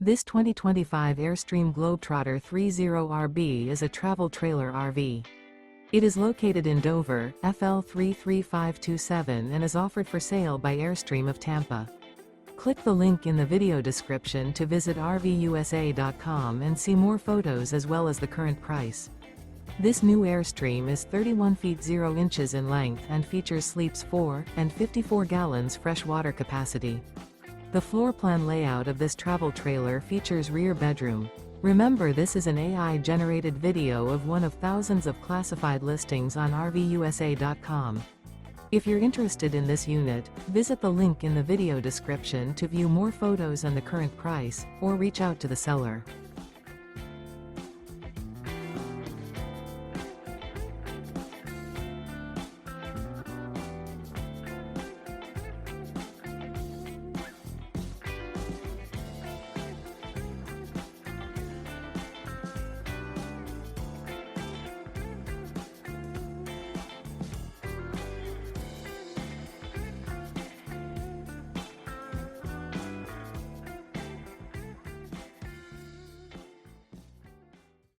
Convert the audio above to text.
This 2025 Airstream Globetrotter 30RB is a travel trailer RV. It is located in Dover, FL 33527 and is offered for sale by Airstream of Tampa. Click the link in the video description to visit RVUSA.com and see more photos as well as the current price. This new Airstream is 31 feet 0 inches in length and features sleeps 4 and 54 gallons fresh water capacity. The floor plan layout of this travel trailer features rear bedroom. Remember, this is an AI-generated video of one of thousands of classified listings on RVUSA.com. If you're interested in this unit, visit the link in the video description to view more photos and the current price, or reach out to the seller.